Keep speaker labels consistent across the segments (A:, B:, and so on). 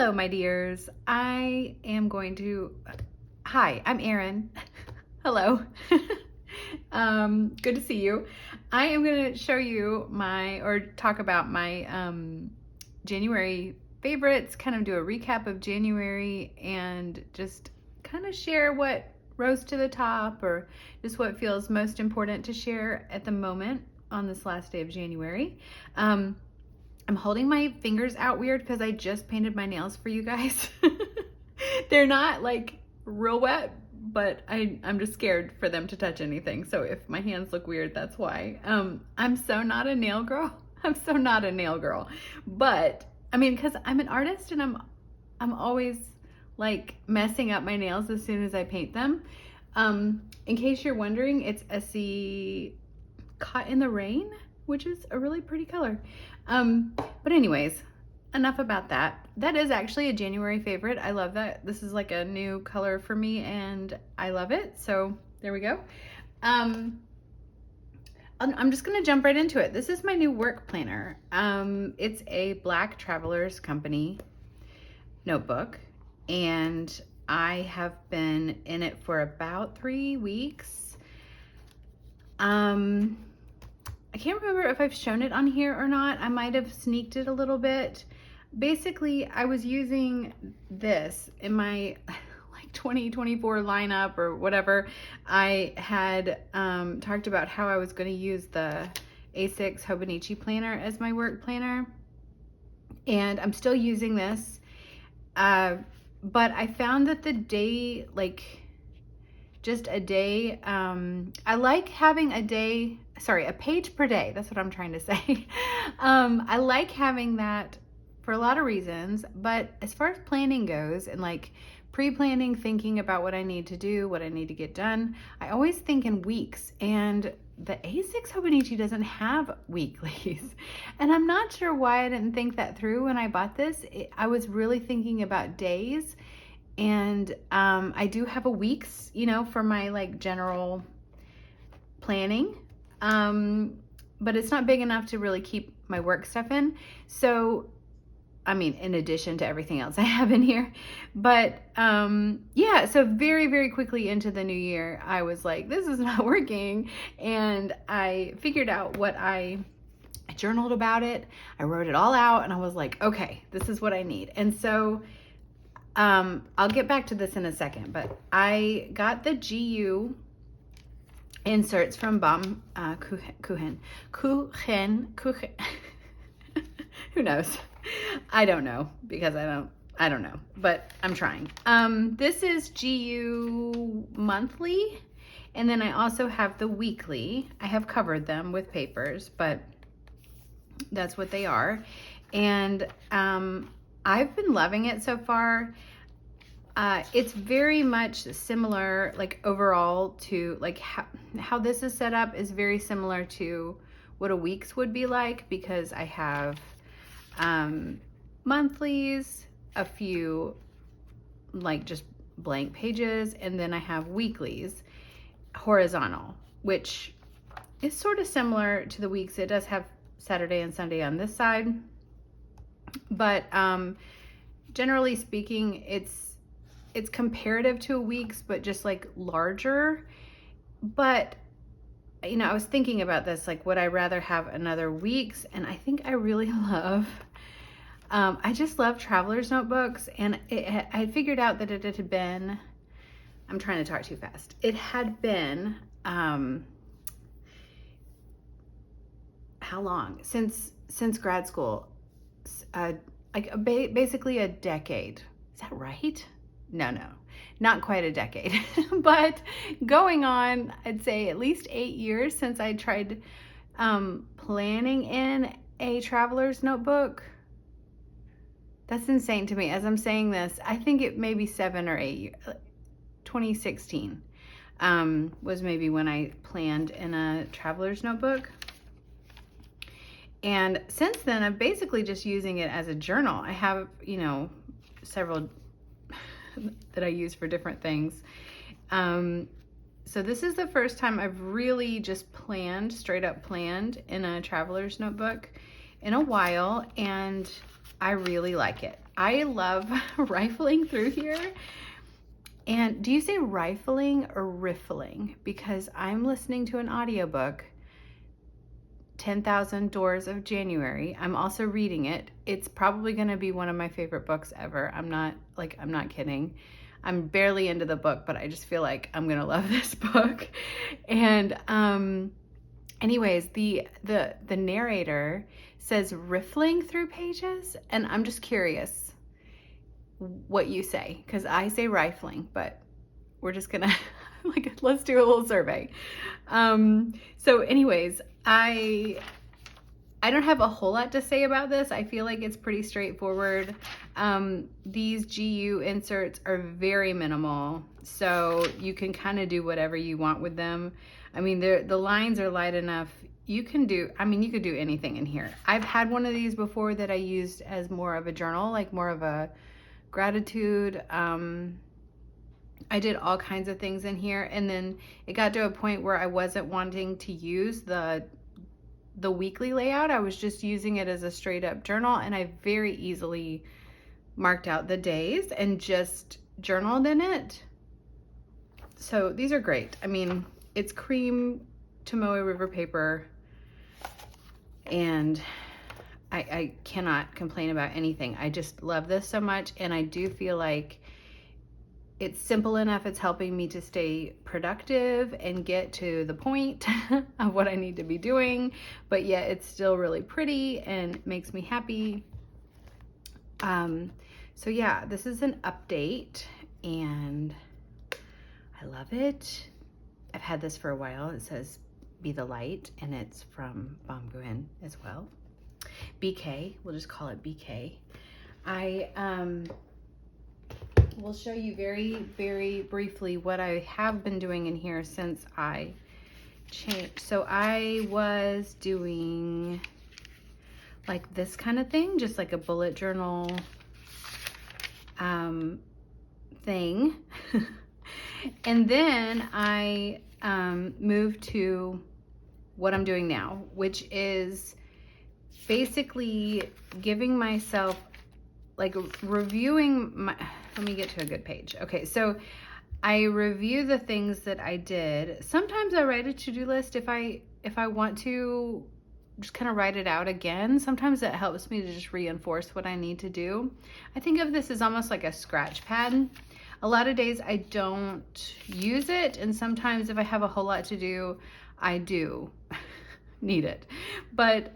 A: Hello, my dears. Hi, I'm Erin. Hello. Good to see you. I am going to show you talk about my January favorites, kind of do a recap of January and just kind of share what rose to the top or just what feels most important to share at the moment on this last day of January. I'm holding my fingers out weird because I just painted my nails for you guys. They're not like real wet, but I'm just scared for them to touch anything. So if my hands look weird, that's why. I'm so not a nail girl. I'm so not a nail girl. But I mean, because I'm an artist and I'm always like messing up my nails as soon as I paint them. In case you're wondering, it's Essie Caught in the Rain, which is a really pretty color. But anyways, enough about that. That is actually a January favorite. I love that. This is like a new color for me and I love it. So there we go. I'm just gonna jump right into it. This is my new work planner. It's a Black Travelers Company notebook and I have been in it for about 3 weeks. I can't remember if I've shown it on here or not. I might have sneaked it a little bit. Basically, I was using this in my like 2024 lineup or whatever. I had talked about how I was going to use the A6 Hobonichi planner as my work planner. And I'm still using this. But I found that the day, just a day, I like having a page per day. That's what I'm trying to say. I like having that for a lot of reasons, but as far as planning goes and like pre-planning, thinking about what I need to do, what I need to get done, I always think in weeks, and the A6 Hobonichi doesn't have weeklies. And I'm not sure why I didn't think that through when I bought this. I was really thinking about days. And I do have a weeks, for my like general planning, but it's not big enough to really keep my work stuff in. So, I mean, in addition to everything else I have in here, but yeah, so very, very quickly into the new year, I was like, this is not working. And I figured out I journaled about it. I wrote it all out and I was like, okay, this is what I need. And so I'll get back to this in a second, but I got the GU inserts from Kuchen. Who knows? I don't know because I don't know, but I'm trying. This is GU monthly, and then I also have the weekly. I have covered them with papers, but that's what they are. And I've been loving it so far. It's very much similar, like overall to like how this is set up is very similar to what a week's would be like, because I have monthlies, a few like just blank pages, and then I have weeklies horizontal, which is sort of similar to the weeks. It does have Saturday and Sunday on this side. But generally speaking, it's comparative to a week's, but just like larger. But I was thinking about this, like, would I rather have another week's? And I think I really love, I just love traveler's notebooks. And I figured out that it had been, I'm trying to talk too fast. It had been, how long? Since grad school. Basically a decade. Is that right? No, not quite a decade, but going on, I'd say at least 8 years since I tried planning in a traveler's notebook. That's insane to me. As I'm saying this, I think it may be 7 or 8 years. 2016 was maybe when I planned in a traveler's notebook. And since then, I'm basically just using it as a journal. I have, several that I use for different things. So this is the first time I've really just straight up planned in a traveler's notebook in a while. And I really like it. I love rifling through here. And do you say rifling or riffling? Because I'm listening to an audiobook, 10,000 Doors of January. I'm also reading it. It's probably going to be one of my favorite books ever. I'm not kidding. I'm barely into the book, but I just feel like I'm going to love this book. And anyways, the narrator says riffling through pages, and I'm just curious what you say, because I say rifling, but we're just gonna let's do a little survey. So anyways, I don't have a whole lot to say about this. I feel like it's pretty straightforward. These GU inserts are very minimal, so you can kind of do whatever you want with them. I mean, the lines are light enough. You could do anything in here. I've had one of these before that I used as more of a journal, like more of a gratitude. I did all kinds of things in here, and then it got to a point where I wasn't wanting to use the weekly layout. I was just using it as a straight up journal, and I very easily marked out the days and just journaled in it. So these are great. I mean, it's cream Tomoe River paper, and I cannot complain about anything. I just love this so much, and I do feel like it's simple enough. It's helping me to stay productive and get to the point of what I need to be doing, but yet it's still really pretty and makes me happy. So yeah, this is an update, and I love it. I've had this for a while. It says Be the Light, and it's from Bam Guen as well. BK, we'll just call it BK. I will show you very, very briefly what I have been doing in here since I changed. So I was doing like this kind of thing, just like a bullet journal thing. And then I moved to what I'm doing now, which is basically giving myself, like, reviewing my, let me get to a good page. Okay, so I review the things that I did. Sometimes I write a to-do list if I want to just kind of write it out again. Sometimes it helps me to just reinforce what I need to do. I think of this as almost like a scratch pad. A lot of days I don't use it, and sometimes if I have a whole lot to do, I do need it. But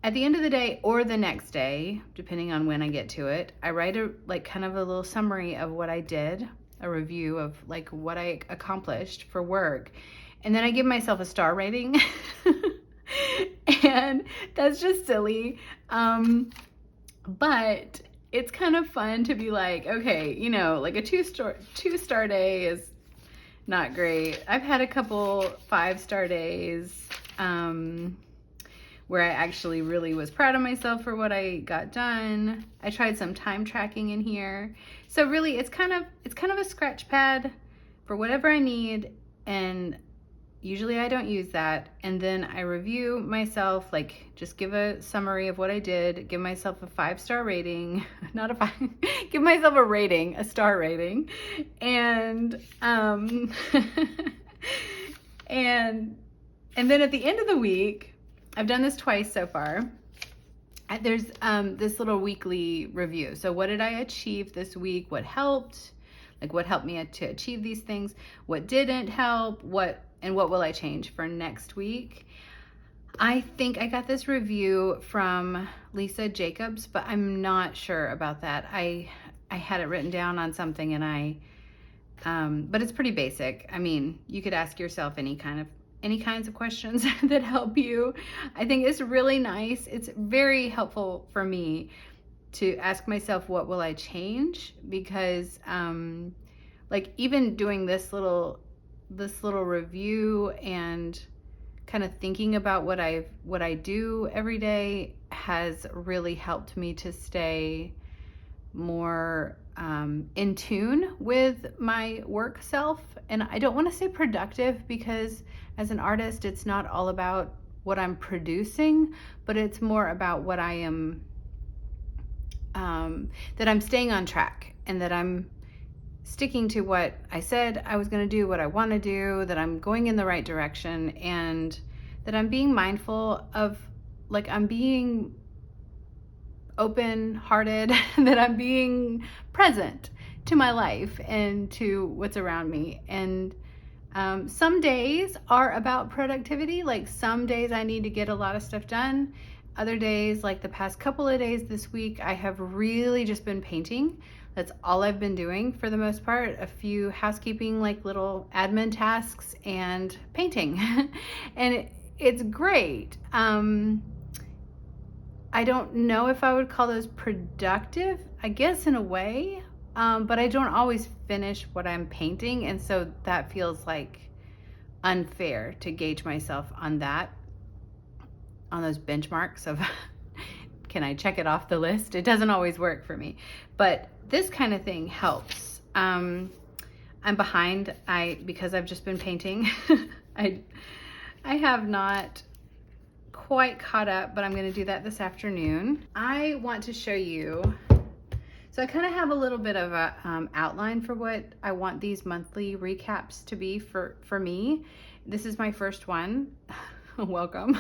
A: at the end of the day or the next day, depending on when I get to it, I write a kind of a little summary of what I did, a review of like what I accomplished for work. And then I give myself a star rating. And that's just silly. But it's kind of fun to be like, okay, you know, like a two-star day is not great. I've had a couple 5-star days where I actually really was proud of myself for what I got done. I tried some time tracking in here. So really it's kind of a scratch pad for whatever I need, and usually I don't use that. And then I review myself, like just give a summary of what I did, give myself a 5-star rating, not a 5, give myself a rating, a star rating. And, and then at the end of the week, I've done this twice so far. There's this little weekly review. So what did I achieve this week? What helped? Like what helped me to achieve these things? What didn't help? What will I change for next week? I think I got this review from Lisa Jacobs, but I'm not sure about that. I had it written down on something, and but it's pretty basic. I mean, you could ask yourself any kinds of questions that help you. I think it's really nice. It's very helpful for me to ask myself, what will I change? Because like even doing this little review and kind of thinking about what I do every day has really helped me to stay more in tune with my work self. And I don't want to say productive, because as an artist, it's not all about what I'm producing, but it's more about what I am that I'm staying on track and that I'm sticking to what I said I was going to do, what I want to do, that I'm going in the right direction, and that I'm being mindful of, like, I'm being open-hearted, that I'm being present to my life and to what's around me. And some days are about productivity. Like some days I need to get a lot of stuff done. Other days, like the past couple of days this week, I have really just been painting. That's all I've been doing for the most part. A few housekeeping, like little admin tasks, and painting. And it's great. I don't know if I would call those productive, I guess in a way, but I don't always finish what I'm painting, and so that feels like unfair to gauge myself on that, on those benchmarks of can I check it off the list? It doesn't always work for me, but this kind of thing helps. I'm behind, because I've just been painting. I have not quite caught up, but I'm going to do that this afternoon. I want to show you, so I kind of have a little bit of a outline for what I want these monthly recaps to be for me. This is my first one. Welcome.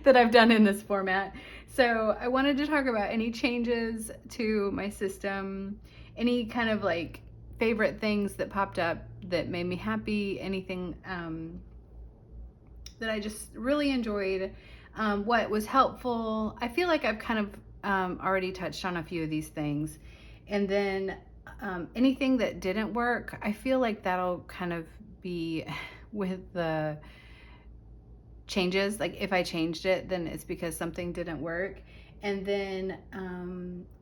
A: That I've done in this format. So I wanted to talk about any changes to my system, any kind of like favorite things that popped up that made me happy, anything that I just really enjoyed, what was helpful. I feel like I've kind of already touched on a few of these things. And then anything that didn't work, I feel like that'll kind of be with the changes. Like if I changed it, then it's because something didn't work. And then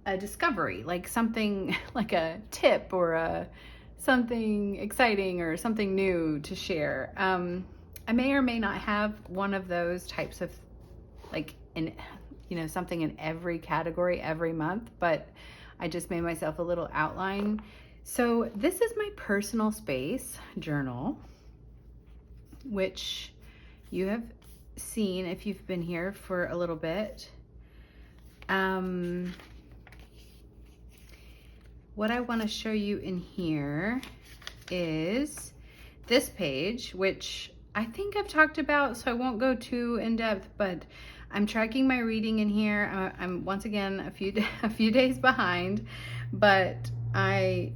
A: a discovery, like something like a tip or something exciting or something new to share. I may or may not have one of those types of, like, something in every category every month, but I just made myself a little outline. So this is my personal space journal, which you have seen if you've been here for a little bit. What I want to show you in here is this page, which I think I've talked about, so I won't go too in depth, but I'm tracking my reading in here. I'm once again a few days behind, but I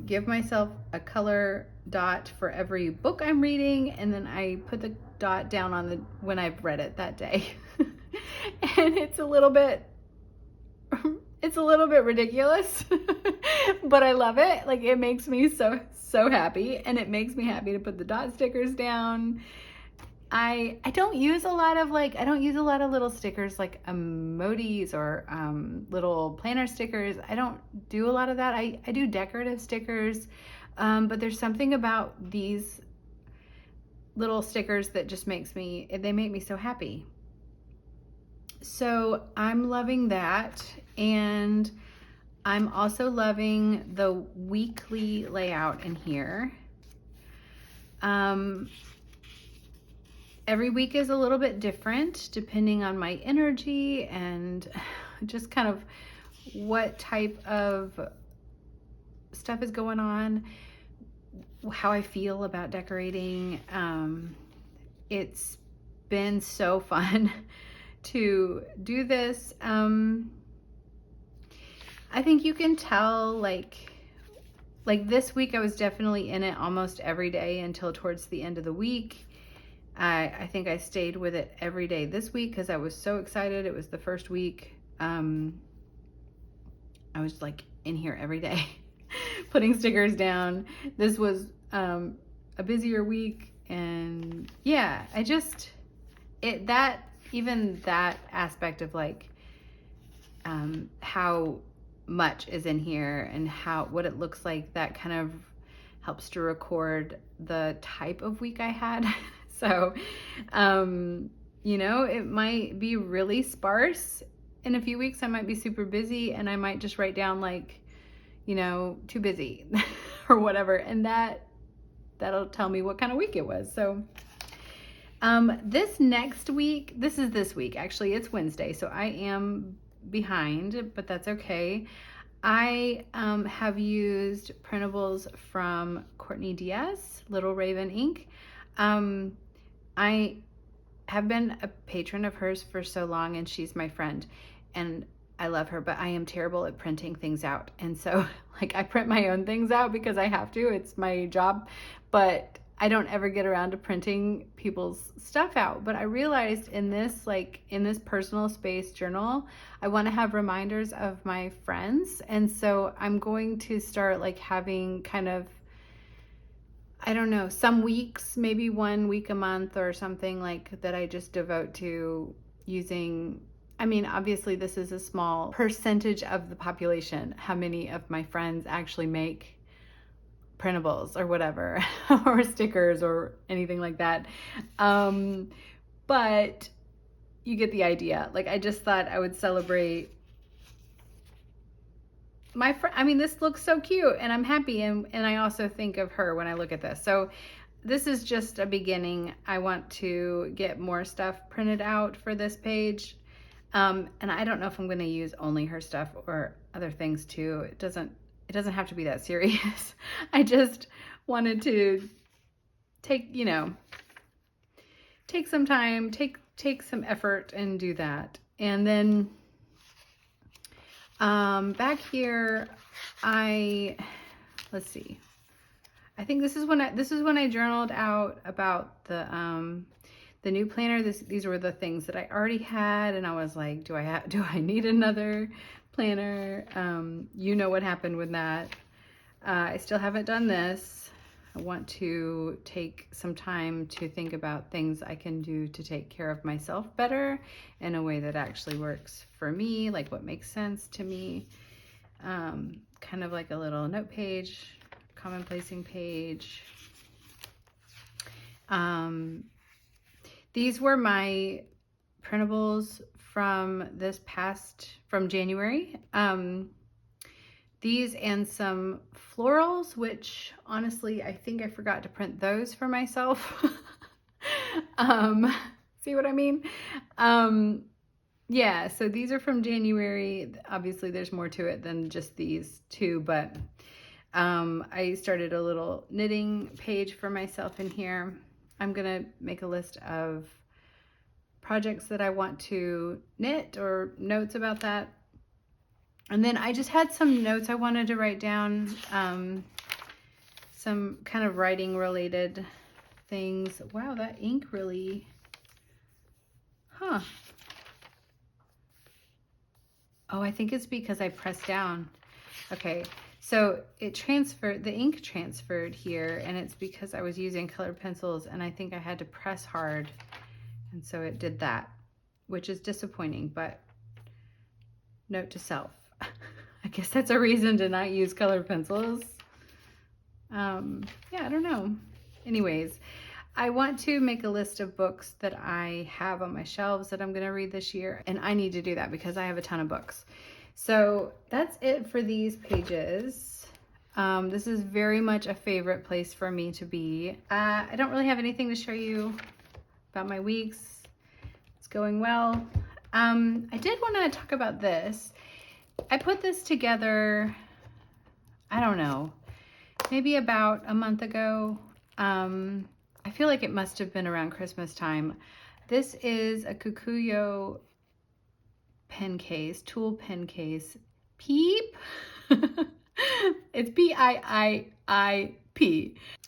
A: give myself a color dot for every book I'm reading, and then I put the dot down on when I've read it that day. And it's a little bit ridiculous, but I love it. Like, it makes me so happy, and it makes me happy to put the dot stickers down. I don't use a lot of little stickers like emojis or little planner stickers. I don't do a lot of that. I do decorative stickers, but there's something about these little stickers that just make me so happy. So I'm loving that, and I'm also loving the weekly layout in here. Every week is a little bit different depending on my energy and just kind of what type of stuff is going on, how I feel about decorating. It's been so fun to do this. I think you can tell, like this week I was definitely in it almost every day until towards the end of the week. I think I stayed with it every day this week because I was so excited. It was the first week. I was like in here every day putting stickers down. This was a busier week, and yeah, that aspect of like how much is in here and what it looks like, that kind of helps to record the type of week I had. So, it might be really sparse. In a few weeks, I might be super busy, and I might just write down like, too busy or whatever. And that'll tell me what kind of week it was. So, this next week, this week, actually, it's Wednesday. So I am behind, but that's okay. I have used printables from Courtney Diaz, Little Raven Ink. I have been a patron of hers for so long, and she's my friend, and I love her, but I am terrible at printing things out. And so like I print my own things out because I have to, it's my job, but I don't ever get around to printing people's stuff out. But I realized in this, like in this personal space journal, I want to have reminders of my friends. And so I'm going to start like having kind of, I don't know, some weeks, maybe 1 week a month or something like that I just devote to using. I mean, obviously this is a small percentage of the population, how many of my friends actually make printables or whatever, or stickers or anything like that. But you get the idea. Like, I just thought I would celebrate my friend. I mean, this looks so cute and I'm happy. And I also think of her when I look at this. So this is just a beginning. I want to get more stuff printed out for this page. And I don't know if I'm going to use only her stuff or other things too. It doesn't have to be that serious. I just wanted to take some time, take some effort and do that. And then back here, let's see. I think this is when I journaled out about the new planner. These were the things that I already had, and I was like, do I need another planner? You know what happened with that. I still haven't done this. I want to take some time to think about things I can do to take care of myself better in a way that actually works for me, like what makes sense to me. Kind of like a little note page, commonplacing page. These were my printables from from January. These and some florals, which honestly, I think I forgot to print those for myself. See what I mean? Yeah, so these are from January. Obviously there's more to it than just these two, but I started a little knitting page for myself in here. I'm gonna make a list of projects that I want to knit or notes about that. And then I just had some notes I wanted to write down, some kind of writing related things. Wow, that ink really, Oh, I think it's because I pressed down. Okay, so the ink transferred here, and it's because I was using colored pencils and I think I had to press hard. And so it did that, which is disappointing, but note to self. I guess that's a reason to not use colored pencils. Yeah, I don't know. Anyways, I want to make a list of books that I have on my shelves that I'm going to read this year. And I need to do that because I have a ton of books. So that's it for these pages. This is very much a favorite place for me to be. I don't really have anything to show you about my weeks. It's going well. I did want to talk about this. I put this together, I don't know, maybe about a month ago. I feel like it must have been around Christmas time. This is a Kikuyo pen case, tool pen case. Peep. It's P-I-I-I-P.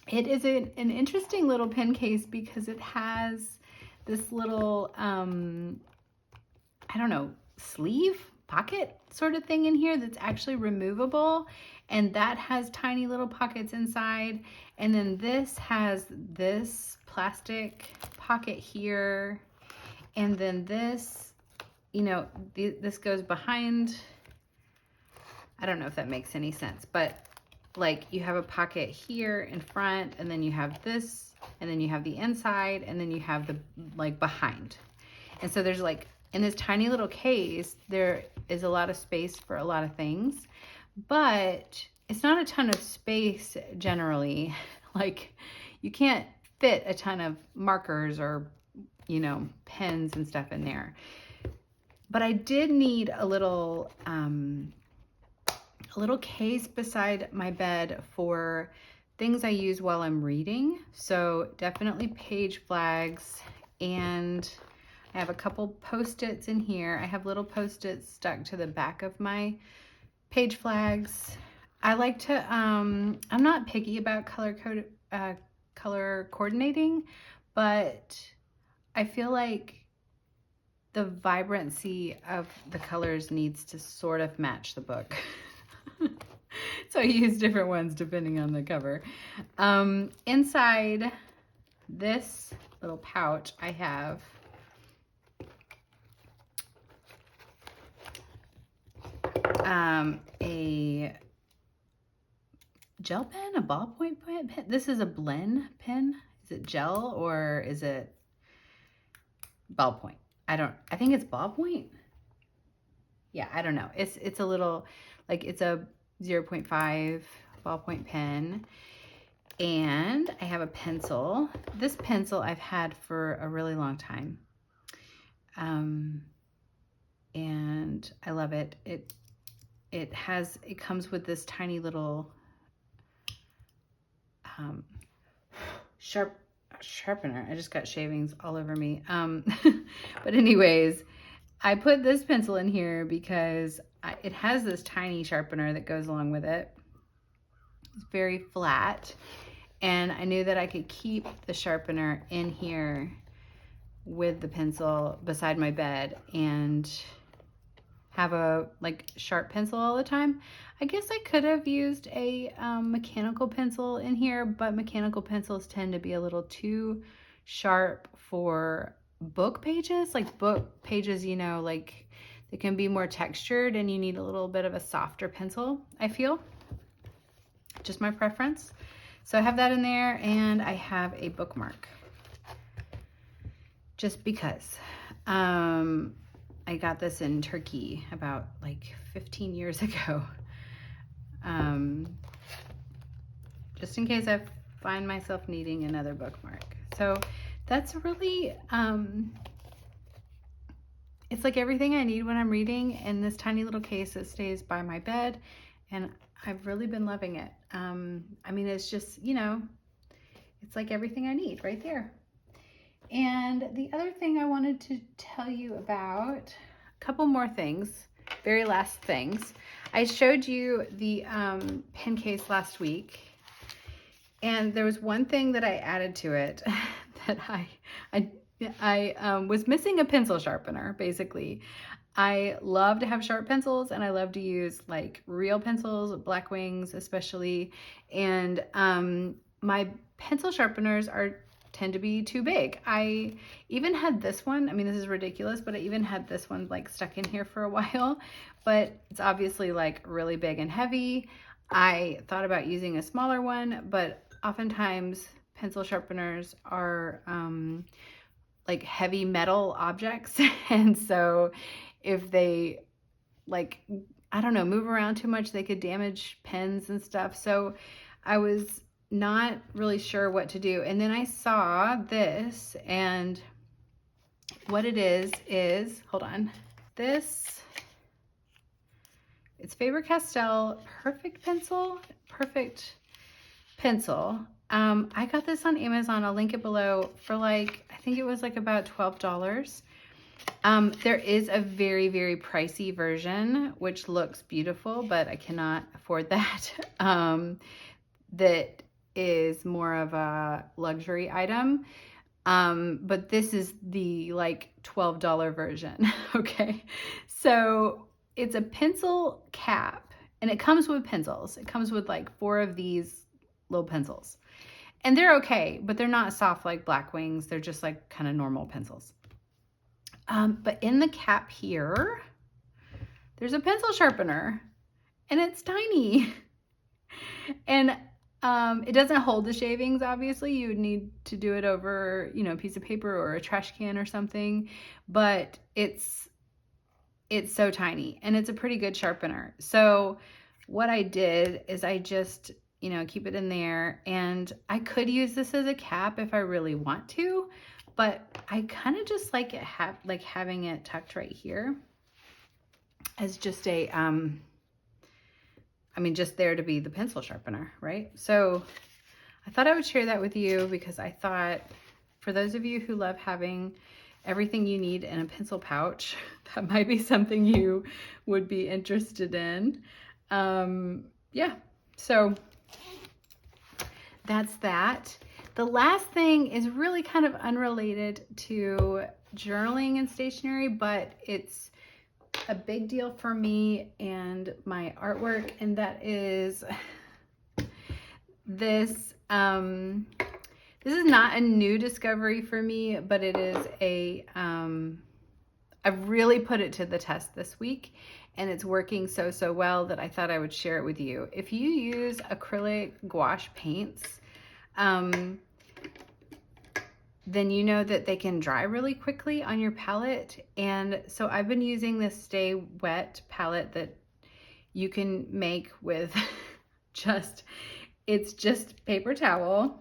A: It is an interesting little pen case because it has this little, I don't know, sleeve, pocket sort of thing in here that's actually removable, and that has tiny little pockets inside. And then this has this plastic pocket here, and then this, this goes behind. I don't know if that makes any sense, but like you have a pocket here in front, and then you have this, and then you have the inside, and then you have the like behind. And so there's like, in this tiny little case, there is a lot of space for a lot of things, but it's not a ton of space generally. Like you can't fit a ton of markers or, pens and stuff in there. But I did need a little case beside my bed for things I use while I'm reading. So definitely page flags, and I have a couple Post-its in here. I have little Post-its stuck to the back of my page flags. I like to, I'm not picky about color coordinating, but I feel like the vibrancy of the colors needs to sort of match the book. So I use different ones depending on the cover. Inside this little pouch, I have a gel pen, a ballpoint pen. This is a blend pen. Is it gel or is it ballpoint? I think it's ballpoint. Yeah, I don't know. It's a little, like, it's a 0.5 ballpoint pen. And I have a pencil. This pencil I've had for a really long time. And I love it. It comes with this tiny little sharpener. I just got shavings all over me. But anyways, I put this pencil in here because it has this tiny sharpener that goes along with it. It's very flat. And I knew that I could keep the sharpener in here with the pencil beside my bed and have a sharp pencil all the time. I guess I could have used a mechanical pencil in here, but mechanical pencils tend to be a little too sharp for book pages. Like book pages, you know, like they can be more textured and you need a little bit of a softer pencil, I feel. Just my preference. So I have that in there, and I have a bookmark just because. I got this in Turkey about like 15 years ago. Just in case I find myself needing another bookmark. So that's really, it's like everything I need when I'm reading in this tiny little case that stays by my bed, and I've really been loving it. I mean, it's just, you know, it's like everything I need right there. And the other thing I wanted to tell you about, a couple more things, very last things. I showed you the pen case last week, and there was one thing that I added to it that I was missing a pencil sharpener, basically. I love to have sharp pencils, and I love to use like real pencils, black wings especially, and my pencil sharpeners tend to be too big. I even had this one, I mean, this is ridiculous, but I even had this one like stuck in here for a while, but it's obviously like really big and heavy. I thought about using a smaller one, but oftentimes pencil sharpeners are like heavy metal objects. And so if they, like, I don't know, move around too much, they could damage pens and stuff. So I was not really sure what to do. And then I saw this, and what it is, hold on, this, it's Faber-Castell Perfect Pencil. I got this on Amazon. I'll link it below for like, I think it was like about $12. There is a very, very pricey version, which looks beautiful, but I cannot afford that. That is more of a luxury item. But this is the like $12 version. Okay. So it's a pencil cap, and it comes with pencils. It comes with like 4 of these little pencils, and they're okay, but they're not soft like black wings. They're just like kind of normal pencils. But in the cap here, there's a pencil sharpener, and it's tiny. And it doesn't hold the shavings, obviously. You would need to do it over, you know, a piece of paper or a trash can or something. But it's so tiny, and it's a pretty good sharpener. So what I did is I just, you know, keep it in there, and I could use this as a cap if I really want to, but I kind of just like it having it tucked right here. as just a, I mean, just there to be the pencil sharpener, right? So I thought I would share that with you because I thought for those of you who love having everything you need in a pencil pouch, that might be something you would be interested in. Yeah, so that's that. The last thing is really kind of unrelated to journaling and stationery, but it's a big deal for me and my artwork, and that is this. This is not a new discovery for me, but it is a, I've really put it to the test this week, and it's working so well that I thought I would share it with you. If you use acrylic gouache paints, then you know that they can dry really quickly on your palette. And so I've been using this Stay Wet palette that you can make with it's just paper towel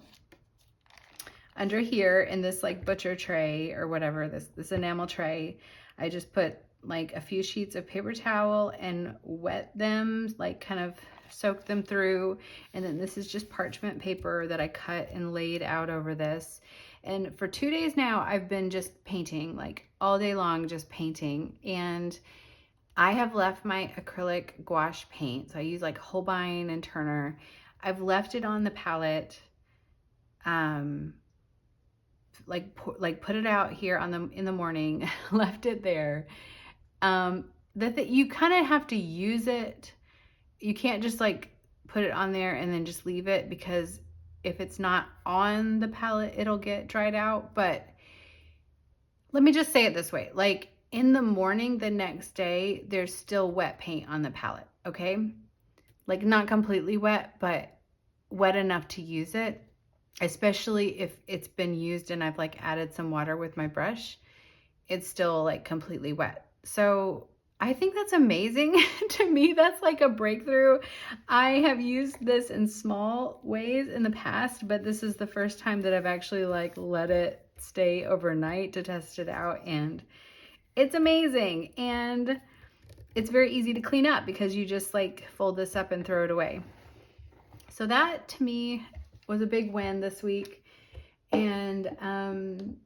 A: under here in this like butcher tray or whatever, this enamel tray. I just put like a few sheets of paper towel and wet them, like kind of soak them through. And then this is just parchment paper that I cut and laid out over this. And for 2 days now, I've been just painting, like all day long, just painting. And I have left my acrylic gouache paint. So I use like Holbein and Turner. I've left it on the palette, like put it out here in the morning, left it there. That you kind of have to use it. You can't just like put it on there and then just leave it, because if it's not on the palette, it'll get dried out. But let me just say it this way, like in the morning, the next day, there's still wet paint on the palette, okay? Like not completely wet, but wet enough to use it, especially if it's been used and I've like added some water with my brush, it's still like completely wet. So I think that's amazing. To me, that's like a breakthrough. I have used this in small ways in the past, but this is the first time that I've actually like let it stay overnight to test it out, and it's amazing. And it's very easy to clean up because you just like fold this up and throw it away. So that to me was a big win this week, and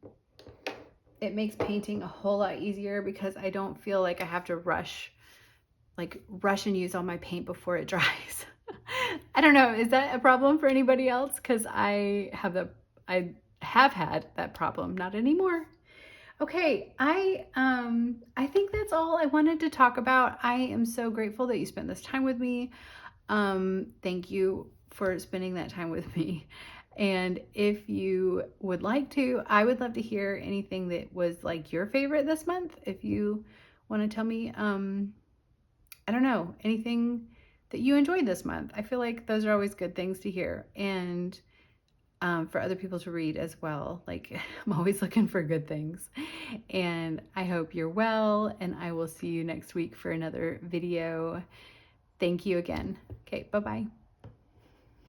A: it makes painting a whole lot easier because I don't feel like I have to rush and use all my paint before it dries. I don't know, is that a problem for anybody else? Because I have had that problem, not anymore. Okay, I think that's all I wanted to talk about. I am so grateful that you spent this time with me. Thank you for spending that time with me. And if you would like to, I would love to hear anything that was like your favorite this month. If you want to tell me, I don't know, anything that you enjoyed this month. I feel like those are always good things to hear. And for other people to read as well. Like I'm always looking for good things. And I hope you're well, and I will see you next week for another video. Thank you again. Okay, bye-bye.